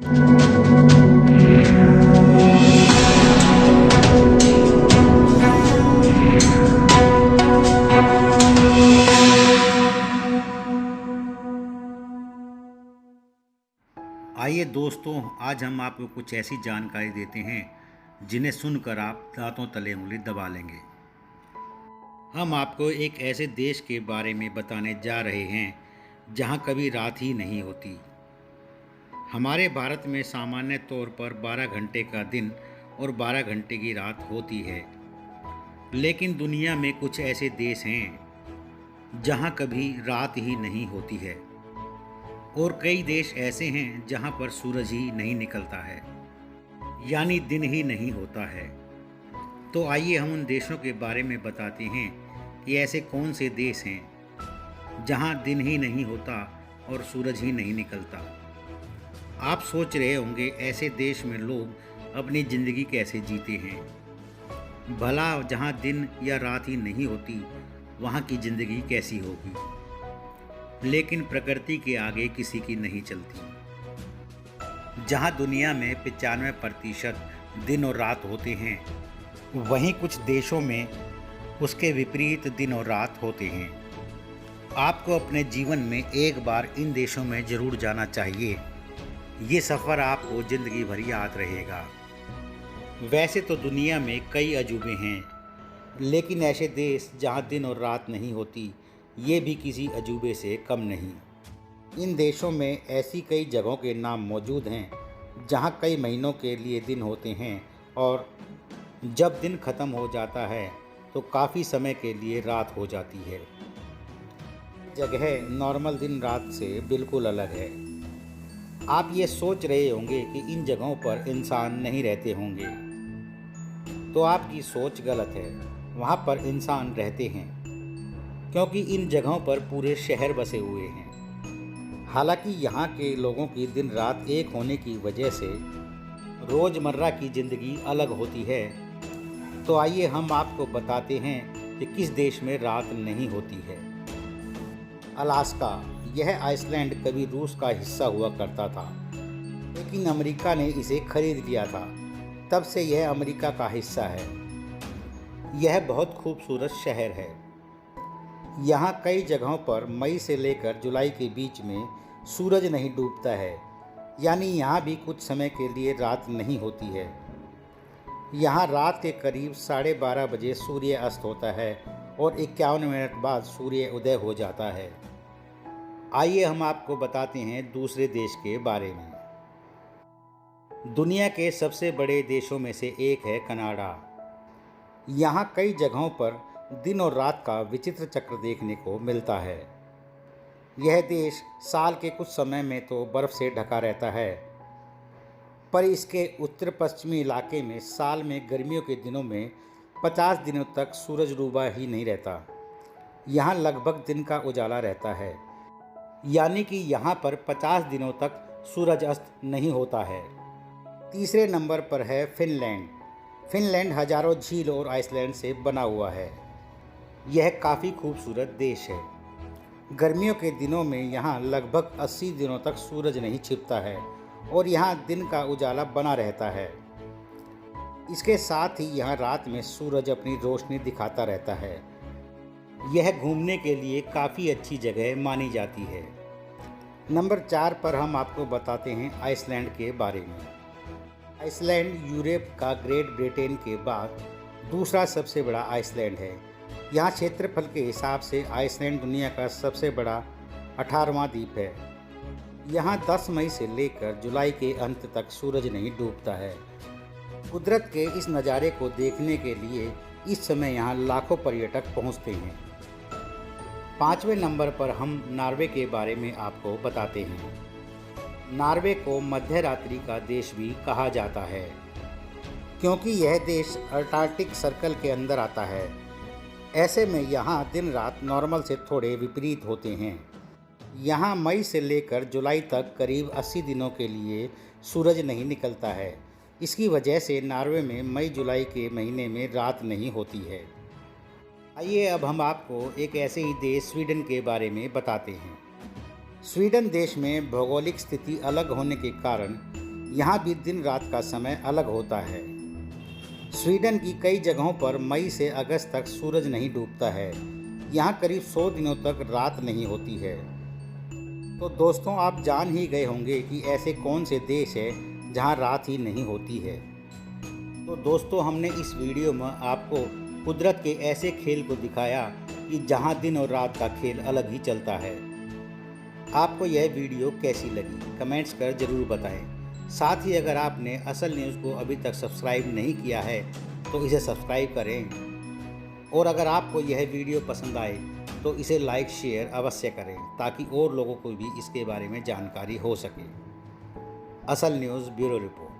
आइए दोस्तों, आज हम आपको कुछ ऐसी जानकारी देते हैं जिन्हें सुनकर आप दांतों तले उंगली दबा लेंगे। हम आपको एक ऐसे देश के बारे में बताने जा रहे हैं जहां कभी रात ही नहीं होती। हमारे भारत में सामान्य तौर पर 12 घंटे का दिन और 12 घंटे की रात होती है, लेकिन दुनिया में कुछ ऐसे देश हैं जहां कभी रात ही नहीं होती है और कई देश ऐसे हैं जहां पर सूरज ही नहीं निकलता है, यानी दिन ही नहीं होता है। तो आइए हम उन देशों के बारे में बताते हैं कि ऐसे कौन से देश हैं जहां दिन ही नहीं होता और सूरज ही नहीं निकलता। आप सोच रहे होंगे ऐसे देश में लोग अपनी ज़िंदगी कैसे जीते हैं। भला जहां दिन या रात ही नहीं होती वहां की ज़िंदगी कैसी होगी। लेकिन प्रकृति के आगे किसी की नहीं चलती। जहां दुनिया में 95% दिन और रात होते हैं, वहीं कुछ देशों में उसके विपरीत दिन और रात होते हैं। आपको अपने जीवन में एक बार इन देशों में ज़रूर जाना चाहिए। ये सफ़र आपको ज़िंदगी भर याद रहेगा। वैसे तो दुनिया में कई अजूबे हैं, लेकिन ऐसे देश जहां दिन और रात नहीं होती, ये भी किसी अजूबे से कम नहीं। इन देशों में ऐसी कई जगहों के नाम मौजूद हैं जहां कई महीनों के लिए दिन होते हैं और जब दिन ख़त्म हो जाता है तो काफ़ी समय के लिए रात हो जाती है। जगह नॉर्मल दिन रात से बिल्कुल अलग है। आप ये सोच रहे होंगे कि इन जगहों पर इंसान नहीं रहते होंगे, तो आपकी सोच गलत है। वहाँ पर इंसान रहते हैं, क्योंकि इन जगहों पर पूरे शहर बसे हुए हैं। हालांकि यहाँ के लोगों की दिन रात एक होने की वजह से रोज़मर्रा की ज़िंदगी अलग होती है। तो आइए हम आपको बताते हैं कि किस देश में रात नहीं होती है। अलास्का। यह आइसलैंड कभी रूस का हिस्सा हुआ करता था, लेकिन अमेरिका ने इसे खरीद लिया था। तब से यह अमेरिका का हिस्सा है। यह बहुत खूबसूरत शहर है। यहाँ कई जगहों पर मई से लेकर जुलाई के बीच में सूरज नहीं डूबता है, यानी यहाँ भी कुछ समय के लिए रात नहीं होती है। यहाँ रात के करीब 12:30 बजे सूर्य अस्त होता है और 51 मिनट बाद सूर्य उदय हो जाता है। आइए हम आपको बताते हैं दूसरे देश के बारे में। दुनिया के सबसे बड़े देशों में से एक है कनाडा। यहाँ कई जगहों पर दिन और रात का विचित्र चक्र देखने को मिलता है। यह देश साल के कुछ समय में तो बर्फ़ से ढका रहता है, पर इसके उत्तर पश्चिमी इलाके में साल में गर्मियों के दिनों में 50 दिनों तक सूरज डूबा ही नहीं रहता। यहाँ लगभग दिन का उजाला रहता है, यानी कि यहाँ पर 50 दिनों तक सूरज अस्त नहीं होता है। तीसरे नंबर पर है फिनलैंड। फिनलैंड हजारों झील और आइसलैंड से बना हुआ है। यह काफ़ी खूबसूरत देश है। गर्मियों के दिनों में यहाँ लगभग 80 दिनों तक सूरज नहीं छिपता है और यहाँ दिन का उजाला बना रहता है। इसके साथ ही यहाँ रात में सूरज अपनी रोशनी दिखाता रहता है। यह घूमने के लिए काफ़ी अच्छी जगह मानी जाती है। नंबर 4 पर हम आपको बताते हैं आइसलैंड के बारे में। आइसलैंड यूरोप का ग्रेट ब्रिटेन के बाद दूसरा सबसे बड़ा आइसलैंड है। यहाँ क्षेत्रफल के हिसाब से आइसलैंड दुनिया का सबसे बड़ा 18वां द्वीप है। यहाँ 10 मई से लेकर जुलाई के अंत तक सूरज नहीं डूबता है। कुदरत के इस नज़ारे को देखने के लिए इस समय यहाँ लाखों पर्यटक पहुँचते हैं। 5वें नंबर पर हम नॉर्वे के बारे में आपको बताते हैं। नॉर्वे को मध्य रात्रि का देश भी कहा जाता है, क्योंकि यह देश अंटार्कटिक सर्कल के अंदर आता है। ऐसे में यहाँ दिन रात नॉर्मल से थोड़े विपरीत होते हैं। यहाँ मई से लेकर जुलाई तक करीब 80 दिनों के लिए सूरज नहीं निकलता है। इसकी वजह से नॉर्वे में मई जुलाई के महीने में रात नहीं होती है। आइए अब हम आपको एक ऐसे ही देश स्वीडन के बारे में बताते हैं। स्वीडन देश में भौगोलिक स्थिति अलग होने के कारण यहाँ भी दिन रात का समय अलग होता है। स्वीडन की कई जगहों पर मई से अगस्त तक सूरज नहीं डूबता है। यहाँ करीब 100 दिनों तक रात नहीं होती है। तो दोस्तों, आप जान ही गए होंगे कि ऐसे कौन से देश है जहाँ रात ही नहीं होती है। तो दोस्तों, हमने इस वीडियो में आपको कुदरत के ऐसे खेल को दिखाया कि जहाँ दिन और रात का खेल अलग ही चलता है। आपको यह वीडियो कैसी लगी कमेंट्स कर ज़रूर बताएं। साथ ही अगर आपने असल न्यूज़ को अभी तक सब्सक्राइब नहीं किया है तो इसे सब्सक्राइब करें। और अगर आपको यह वीडियो पसंद आए तो इसे लाइक शेयर अवश्य करें ताकि और लोगों को भी इसके बारे में जानकारी हो सके। असल न्यूज़ ब्यूरो रिपोर्ट।